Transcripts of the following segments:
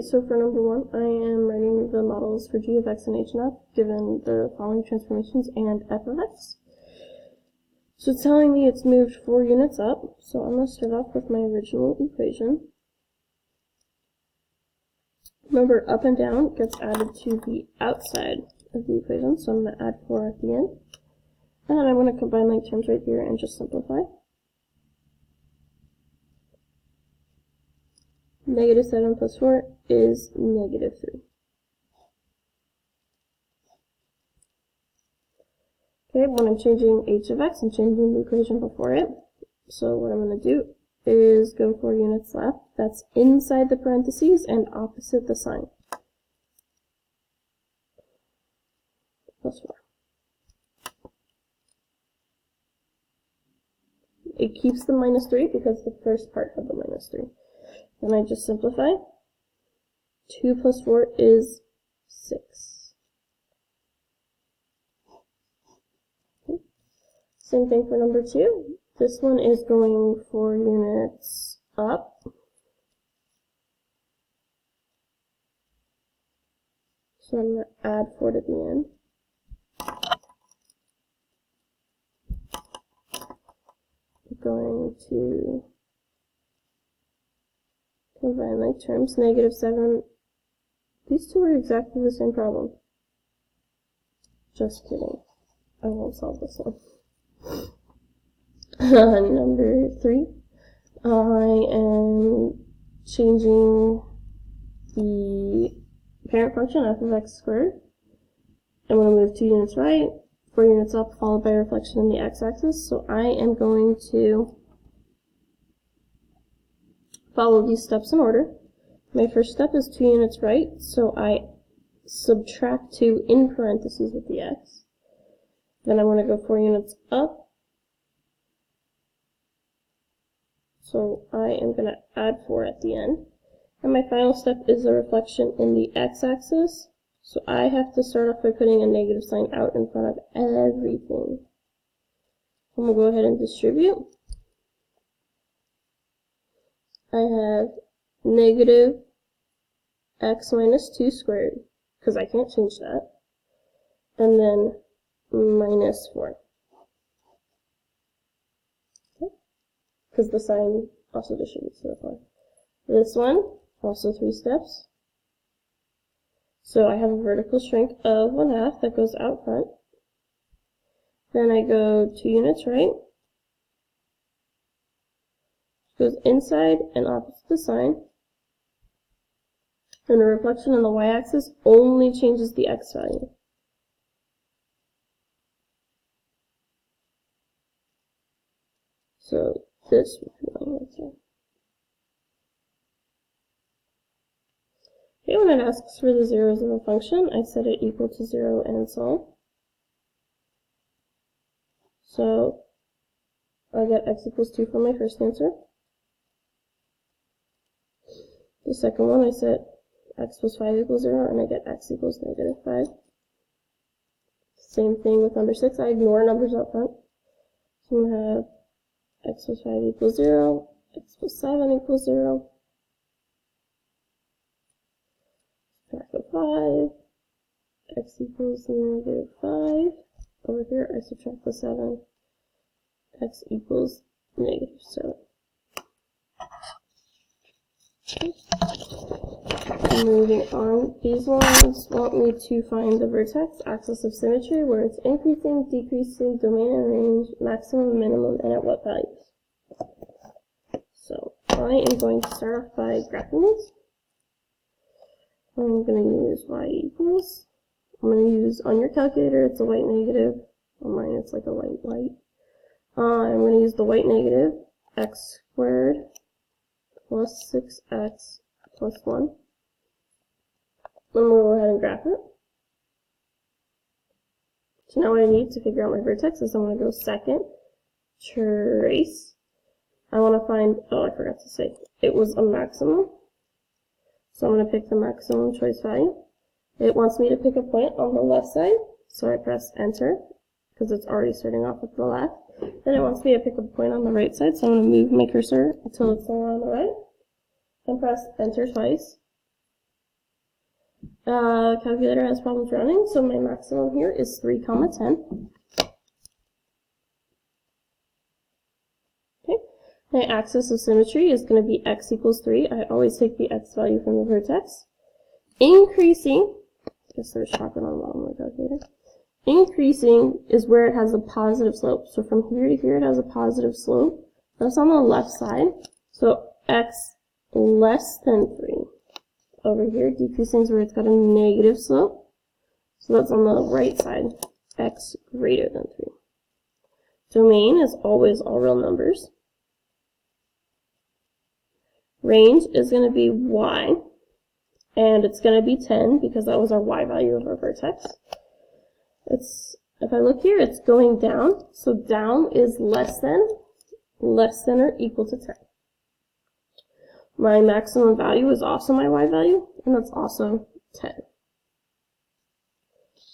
so for number 1, I am writing the models for g of x and h and f given the following transformations and f of x. So it's telling me it's moved 4 units up, so I'm going to start off with my original equation. Remember, up and down gets added to the outside of the equation, so I'm going to add 4 at the end. And then I want to combine my terms right here and just simplify. Negative 7 plus 4 is negative 3. Okay, when I'm changing h of x, I'm changing the equation before it. So what I'm going to do is go 4 units left. That's inside the parentheses and opposite the sign. Plus 4. It keeps the minus 3 because the first part of the minus 3. Then I just simplify. 2 plus 4 is 6. Okay. Same thing for number 2. This one is going 4 units up. So I'm going to add 4 to the end. Going to combine like terms, negative 7. These two are exactly the same problem. Just kidding. I won't solve this one. Number 3. I am changing the parent function f of x squared. I'm going to move 2 units right, 4 units up, followed by a reflection in the x-axis. So I am going to follow these steps in order. My first step is 2 units right, so I subtract 2 in parentheses with the x. Then I want to go 4 units up. So I am going to add 4 at the end. And my final step is a reflection in the x-axis. So I have to start off by putting a negative sign out in front of everything. I'm going to go ahead and distribute. I have negative x minus 2 squared, because I can't change that. And then minus 4. Because the sign also distributes to the 4. This one, also 3 steps. So I have a vertical shrink of 1/2 that goes out front. Then I go 2 units right. Goes inside and opposite the sign. Then a reflection on the y-axis only changes the x value. So this would be my answer. Okay, when it asks for the zeros of a function, I set it equal to 0 and solve. So I get x equals 2 for my first answer. The second one I set x plus 5 equals 0, and I get x equals negative 5. Same thing with number 6. I ignore numbers up front. So I'm going to have x plus 5 equals 0, x plus 7 equals 0. Subtract the 5, x equals negative 5. Over here, I subtract the 7, x equals negative 7. Okay. Moving on, these ones want me to find the vertex axis of symmetry, where it's increasing, decreasing, domain and range, maximum, minimum, and at what values. So I am going to start off by graphing these. I'm going to use y equals. I'm going to use, on your calculator, it's a white negative. On mine, it's like a light white. I'm going to use the white negative, x squared plus 6x plus 1. I'm going to go ahead and graph it. So now what I need to figure out my vertex is I'm going to go second, trace. I want to find, oh, I forgot to say, it was a maximum. So I'm going to pick the maximum choice value. It wants me to pick a point on the left side, so I press enter, because it's already starting off with the left. Then it wants me to pick a point on the right side, so I'm going to move my cursor until it's somewhere on the right, and press enter twice. Calculator has problems rounding, so my maximum here is 3, 10. Okay, my axis of symmetry is going to be x equals 3. I always take the x value from the vertex. Increasing, I guess there's chocolate on the bottom of the calculator. Increasing is where it has a positive slope. So from here to here it has a positive slope. That's on the left side. So x less than 3. Over here, decreasing is where it's got a negative slope. So that's on the right side, x greater than 3. Domain is always all real numbers. Range is going to be y, and it's going to be 10 because that was our y value of our vertex. If I look here, it's going down, so down is less than or equal to 10. My maximum value is also my y value, and that's also 10.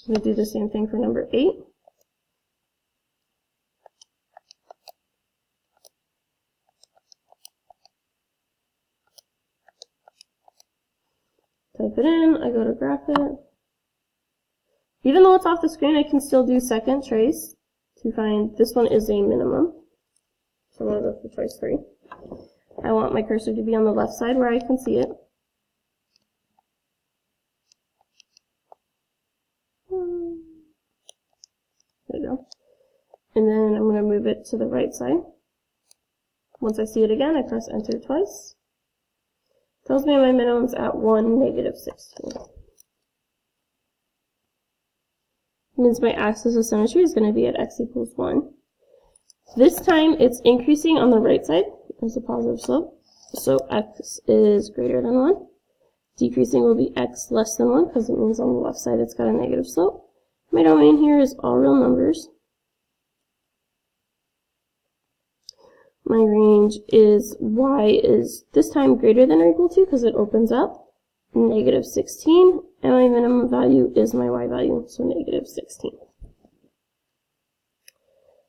I'm going to do the same thing for number 8. Type it in, I go to graph it. Even though it's off the screen, I can still do second trace to find, this one is a minimum. So I'm going to go for choice 3. I want my cursor to be on the left side where I can see it. There we go. And then I'm going to move it to the right side. Once I see it again, I press enter twice. Tells me my minimum's at 1, negative 16. Means my axis of symmetry is going to be at x equals 1. This time it's increasing on the right side. There's a positive slope. So x is greater than 1. Decreasing will be x less than 1 because it means on the left side it's got a negative slope. My domain here is all real numbers. My range is y is this time greater than or equal to because it opens up, negative 16, and my minimum value is my y value, so negative 16.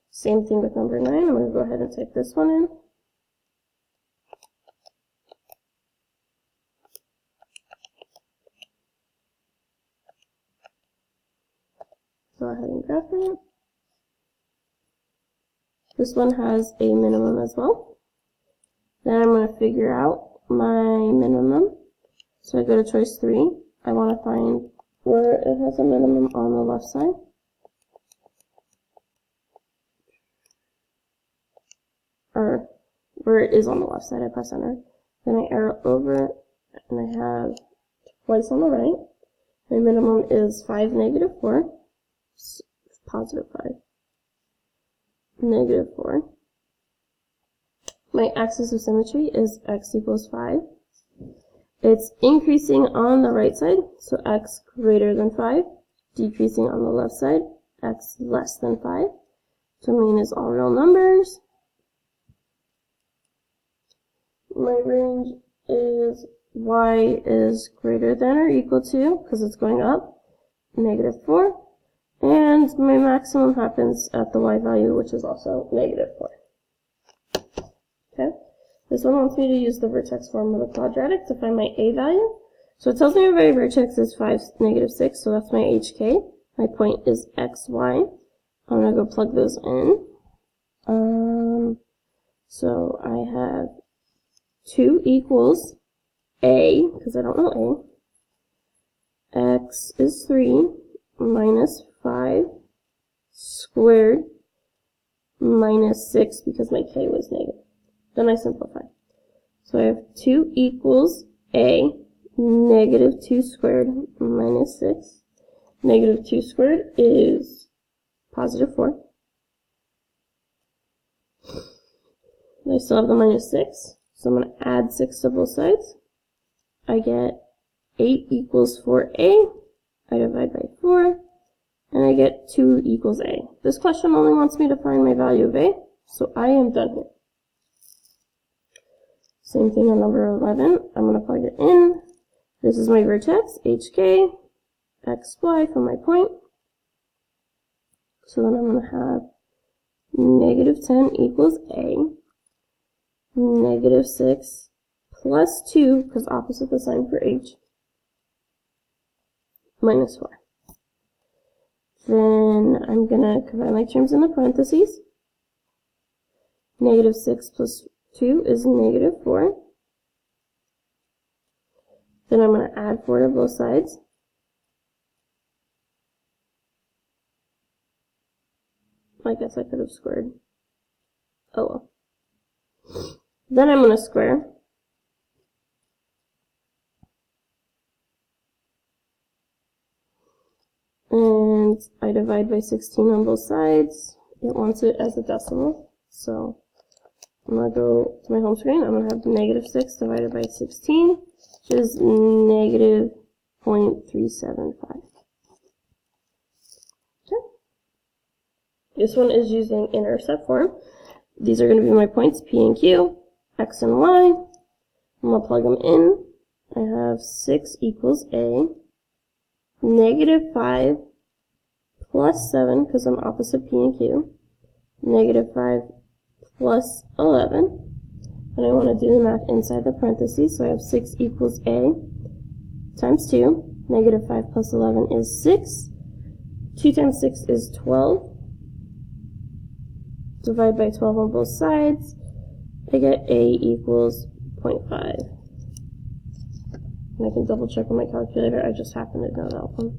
Same thing with number 9. I'm going to go ahead and type this one in. Go ahead and graph it. This one has a minimum as well. Then I'm going to figure out my minimum. So I go to choice 3. I want to find where it has a minimum on the left side. Or where it is on the left side, I press enter. Then I arrow over it, and I have twice on the right. My minimum is 5, negative 4. Positive 5. Negative 4. My axis of symmetry is x equals 5. It's increasing on the right side, so x greater than 5. Decreasing on the left side, x less than 5. Domain is all real numbers. My range is y is greater than or equal to, because it's going up, negative 4. And my maximum happens at the y value, which is also negative 4. Okay. This one wants me to use the vertex form of the quadratic to find my a value. So it tells me my vertex is 5, negative 6, so that's my hk. My point is xy. I'm going to go plug those in. So I have 2 equals a, because I don't know a. X is 3 minus 5 squared minus 6 because my k was negative. Then I simplify. So I have 2 equals a, negative 2 squared minus 6. Negative 2 squared is positive 4. I still have the minus 6. So I'm going to add 6 to both sides. I get 8 equals 4a. I divide by 4. And I get 2 equals a. This question only wants me to find my value of a. So I am done here. Same thing on number 11. I'm going to plug it in. This is my vertex, hk, xy from my point. So then I'm going to have negative 10 equals a. Negative 6 plus 2, because opposite the sign for h. minus 4. Then I'm going to combine my terms in the parentheses. Negative 6 plus 2 is negative 4. Then I'm going to add 4 to both sides. I guess I could have squared. Oh well. Then I'm going to square. And I divide by 16 on both sides. It wants it as a decimal. So I'm going to go to my home screen. I'm going to have negative 6 divided by 16, which is negative 0.375. Okay. This one is using intercept form. These are going to be my points, P and Q, X and Y. I'm going to plug them in. I have 6 equals A. Negative 5 plus 7, because I'm opposite P and Q. Negative 5 plus 11. And I want to do the math inside the parentheses, so I have 6 equals A times 2. Negative 5 plus 11 is 6. 2 times 6 is 12. Divide by 12 on both sides. I get A equals 0.5. And I can double check on my calculator. I just happen to know that one.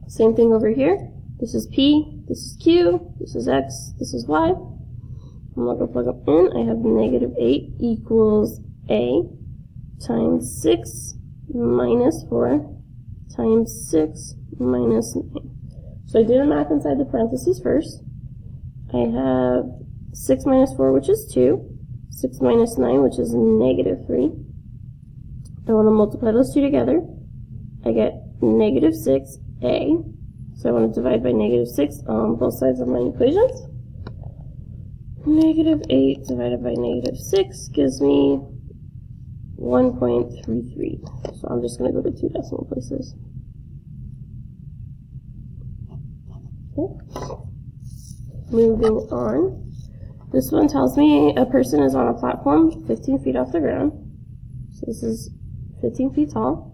Same thing over here. This is P, this is Q, this is X, this is Y. I'm going to plug them in. I have negative 8 equals A times 6 minus 4 times 6 minus 9. So I do the math inside the parentheses first. I have 6 minus 4, which is 2. 6 minus 9, which is negative 3. I want to multiply those two together. I get negative 6A. So I want to divide by negative 6 on both sides of my equations. Negative 8 divided by negative 6 gives me 1.33. So I'm just going to go to 2 decimal places. Okay. Moving on. This one tells me a person is on a platform 15 feet off the ground. So this is 15 feet tall.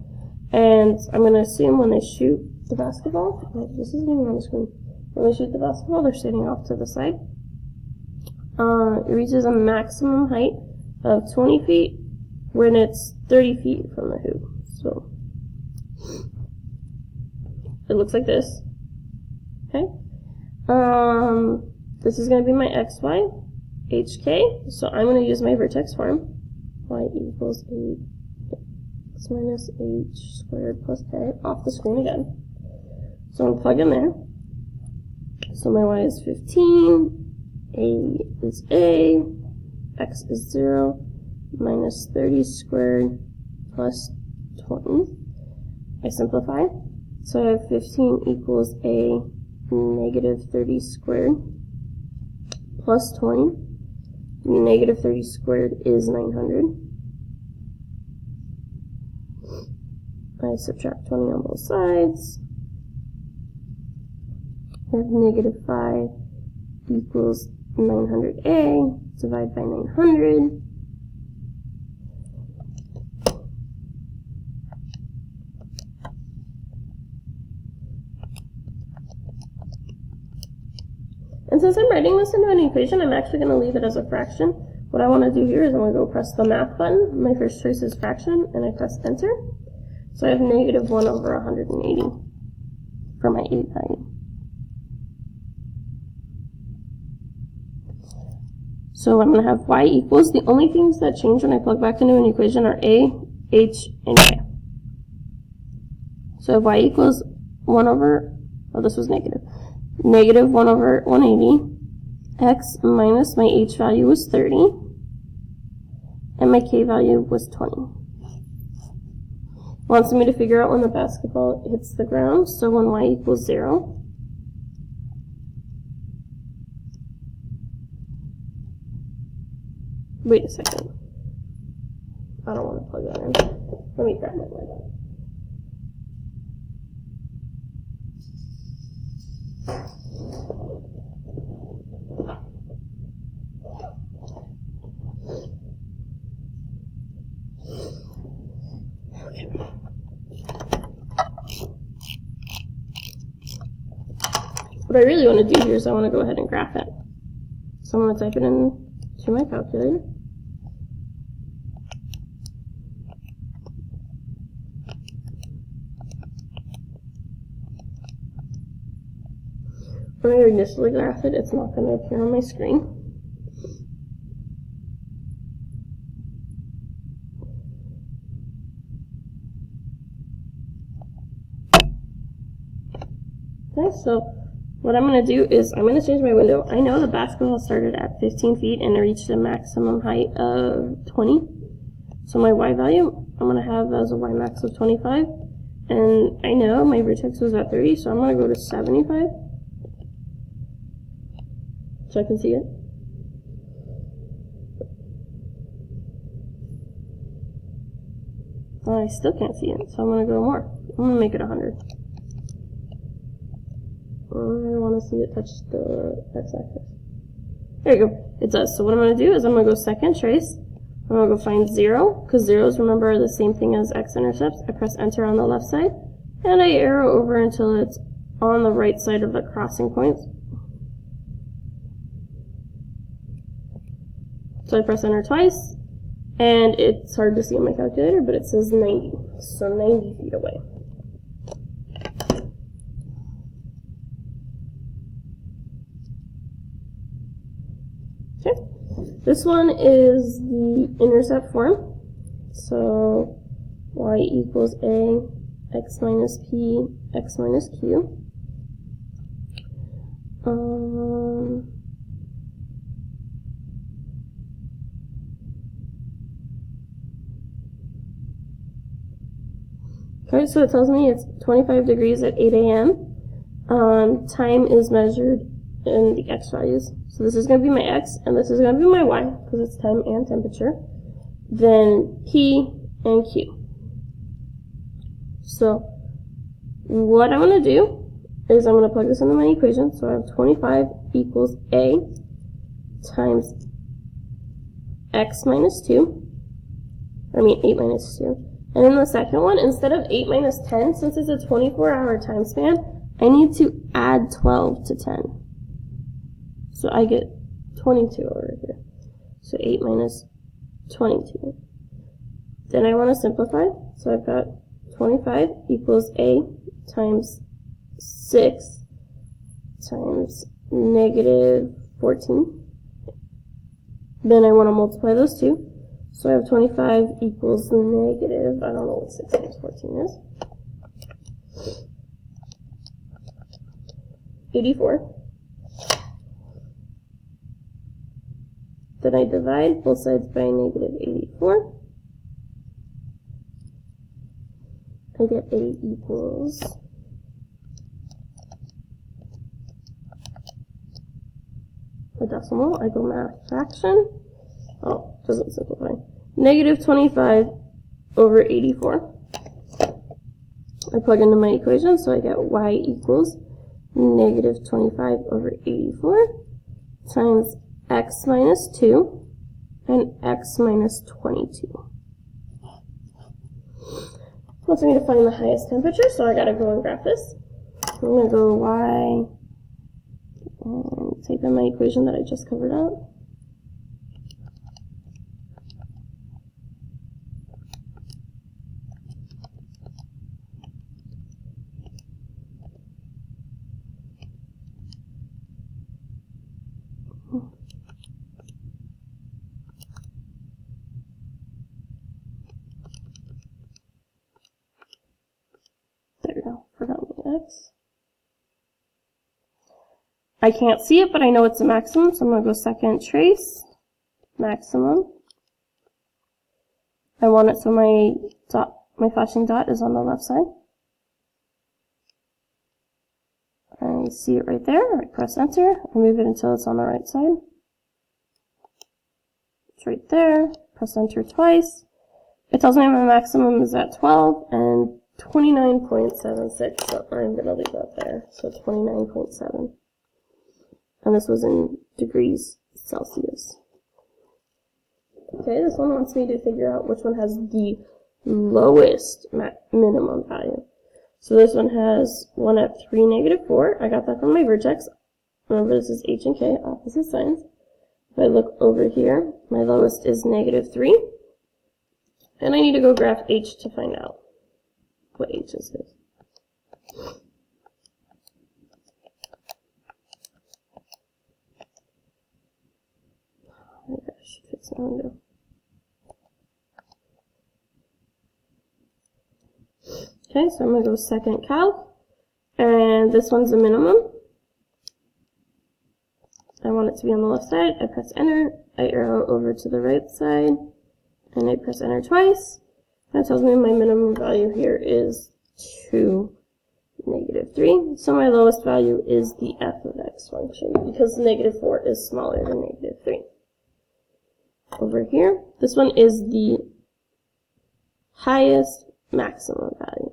And I'm going to assume when they shoot the basketball, this isn't even on the screen. When they shoot the basketball, they're standing off to the side. It reaches a maximum height of 20 feet when it's 30 feet from the hoop. So it looks like this. Okay. This is going to be my xy, hk. So I'm going to use my vertex form. Y equals 8x minus h squared plus k, off the screen again. So I'm going to plug in there. So my y is 15, a is a, x is 0, minus 30 squared plus 20. I simplify. So I have 15 equals a negative 30 squared plus 20. Negative 30 squared is 900. I subtract 20 on both sides. I have negative 5 equals 900a. Divide by 900. And since I'm writing this into an equation, I'm actually going to leave it as a fraction. What I want to do here is I'm going to go press the math button. My first choice is fraction, and I press enter. So I have negative 1 over 180 for my 8 value. So I'm going to have y equals, the only things that change when I plug back into an equation are a, h, and k. So y equals 1 over, oh this was negative. Negative 1 over 180, x minus my h value was 30, and my k value was 20. Wants me to figure out when the basketball hits the ground, so when y equals 0. Wait a second. I don't want to plug that in. Let me grab my y. Okay. What I really want to do here is I want to go ahead and graph it. So I'm going to type it into my calculator. When I initially graph it, it's not going to appear on my screen. Okay, so what I'm going to do is I'm going to change my window. I know the basketball started at 15 feet and it reached a maximum height of 20. So my Y value, I'm going to have as a Y max of 25. And I know my vertex was at 30, so I'm going to go to 75. So I can see it. Oh, I still can't see it, so I'm going to go more. I'm going to make it 100. I want to see it touch the x-axis. There you go. It does. So what I'm going to do is I'm going to go second trace. I'm going to go find 0, because zeros, remember, are the same thing as x-intercepts. I press enter on the left side, and I arrow over until it's on the right side of the crossing points. So I press enter twice, and it's hard to see on my calculator, but it says 90. So 90 feet away. Okay. This one is the intercept form. So y equals a, x minus p, x minus q. Okay, so it tells me it's 25 degrees at 8 a.m. Time is measured in the x values. So this is going to be my x, and this is going to be my y, because it's time and temperature. Then p and q. So what I'm going to do is I'm going to plug this into my equation. So I have 25 equals a times x minus 2. 8 minus 2. And in the second one, instead of 8 minus 10, since it's a 24-hour time span, I need to add 12 to 10. So I get 22 over here. So 8 minus 22. Then I want to simplify. So I've got 25 equals a times 6 times negative 14. Then I want to multiply those two. So I have 25 equals negative, I don't know what 6 times 14 is. 84. Then I divide both sides by negative 84. I get a equals a decimal. I go math fraction. Oh, doesn't simplify. Negative 25 over 84. I plug into my equation, so I get y equals negative 25 over 84 times x minus 2 and x minus 22. Wants me to find the highest temperature, so I gotta go and graph this. I'm gonna go y and type in my equation that I just covered out. There we go, forgot my x. I can't see it, but I know it's a maximum, so I'm going to go second trace, maximum. I want it so my flashing dot is on the left side. I see it right there. I press enter, I move it until it's on the right side. It's right there, press enter twice. It tells me my maximum is at 12 and 29.76, so I'm going to leave that there. So 29.7. And this was in degrees Celsius. Okay, this one wants me to figure out which one has the lowest minimum value. So this one has 1 at 3, -4. I got that from my vertex. Remember, this is H and K, opposite signs. If I look over here, my lowest is -3. And I need to go graph H to find out what H is. Oh my gosh, fix the window. Okay, so I'm going to go second calc, and this one's a minimum. I want it to be on the left side. I press enter, I arrow over to the right side, and I press enter twice. That tells me my minimum value here is 2, -3. So my lowest value is the f of x function, because -4 is smaller than -3. Over here, this one is the highest maximum value.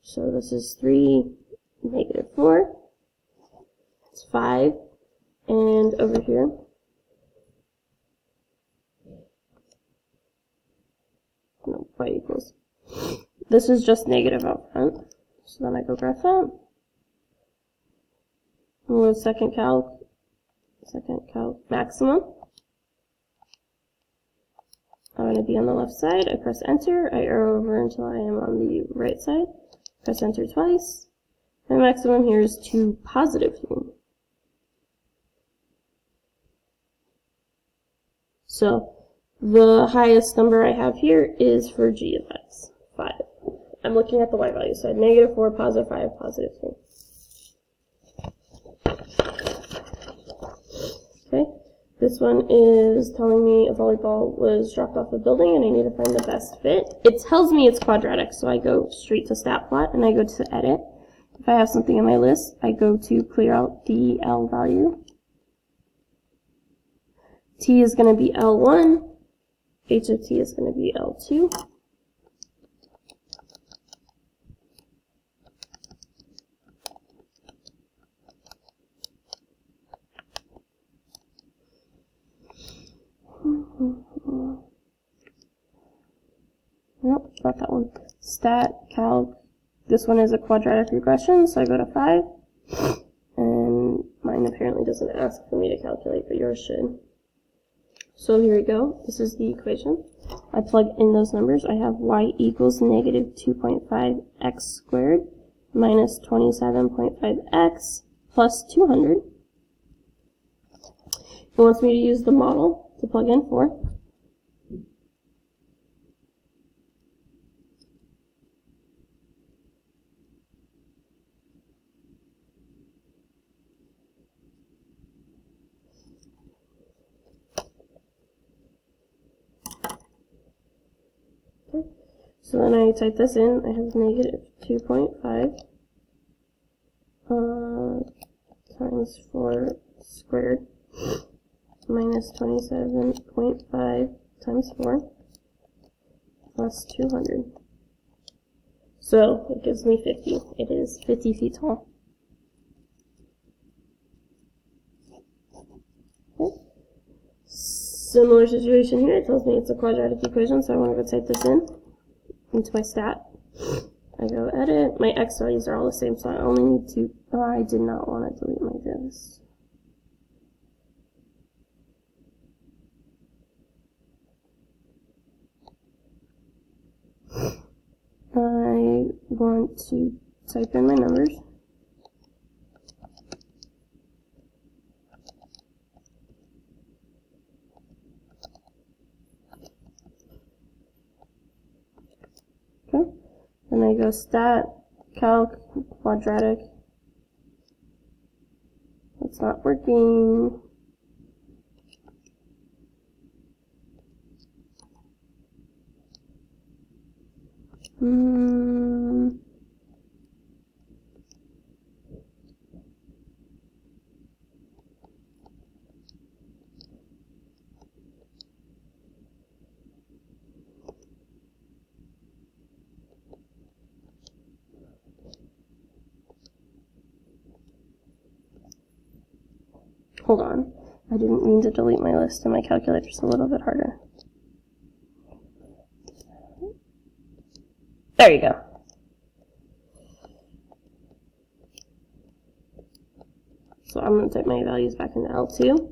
So this is 3, -4. It's 5. And over here, no, y equals. This is just negative out front. So then I go graph that. And with second calc maximum. I'm going to be on the left side. I press enter. I arrow over until I am on the right side. Press enter twice. My maximum here is 2, +3. So the highest number I have here is for g of x, 5. I'm looking at the y value side, -4, +5, +3. Okay, this one is telling me a volleyball was dropped off a building and I need to find the best fit. It tells me it's quadratic, so I go straight to stat plot and I go to edit. If I have something in my list, I go to clear out the L value. T is going to be L1, H of T is going to be L2. Nope, not that one. Stat, calc. This one is a quadratic regression, so I go to 5. And mine apparently doesn't ask for me to calculate, but yours should. So here we go. This is the equation. I plug in those numbers. I have y equals -2.5 x squared minus 27.5 x plus 200. It wants me to use the model to plug in 4. Okay. So then I type this in. I have -2.5 times 4 squared minus 27.5 times 4 plus 200. So it gives me 50. It is 50 feet tall. Okay. Similar situation here. It tells me it's a quadratic equation, so I want to go type this in into my stat. I go edit. My x values are all the same, so I only need to. Oh, I did not want to delete my divs. I want to type in my numbers. Okay. Then I go stat, calc, quadratic. That's not working. Hold on. I didn't mean to delete my list, and my calculator's a little bit harder. There you go. So I'm going to type my values back into L2.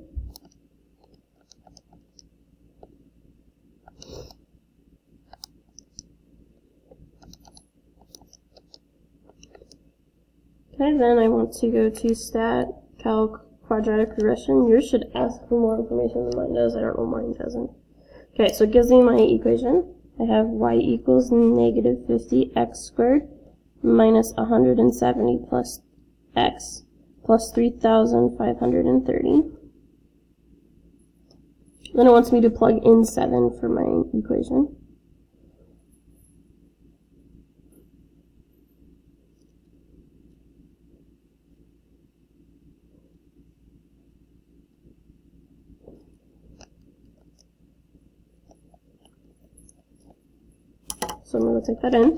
Okay, then I want to go to stat, calc, quadratic regression. Yours should ask for more information than mine does. I don't know, mine doesn't. Okay, so it gives me my equation. I have y equals negative 50x squared minus 170 plus x plus 3,530. Then it wants me to plug in 7 for my equation. So I'm going to take that in.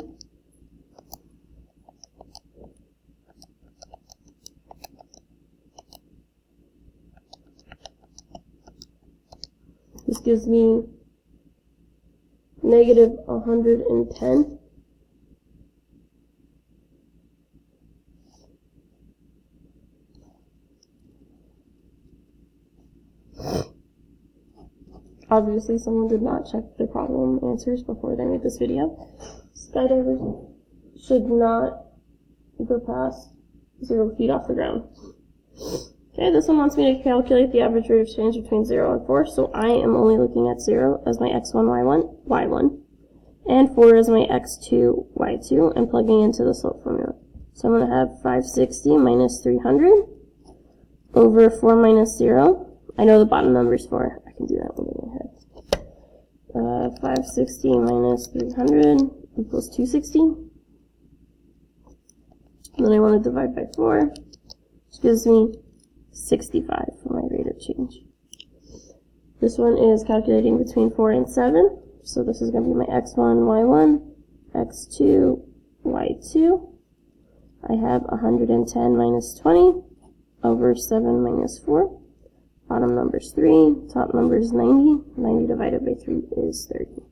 This gives me negative 110. Obviously, someone did not check the problem answers before they made this video. Skydivers should not go past 0 feet off the ground. Okay, this one wants me to calculate the average rate of change between 0 and 4, so I am only looking at 0 as my x1, y1, and 4 as my x2, y2, and plugging into the slope formula. So I'm going to have 560 minus 300 over 4 minus 0. I know the bottom number is 4. I can do that one in my head. 560 minus 300 equals 260. And then I want to divide by 4, which gives me 65 for my rate of change. This one is calculating between 4 and 7. So this is going to be my x1, y1, x2, y2. I have 110 minus 20 over 7 minus 4. Bottom number is 3, top number is 90. 90 divided by 3 is 30.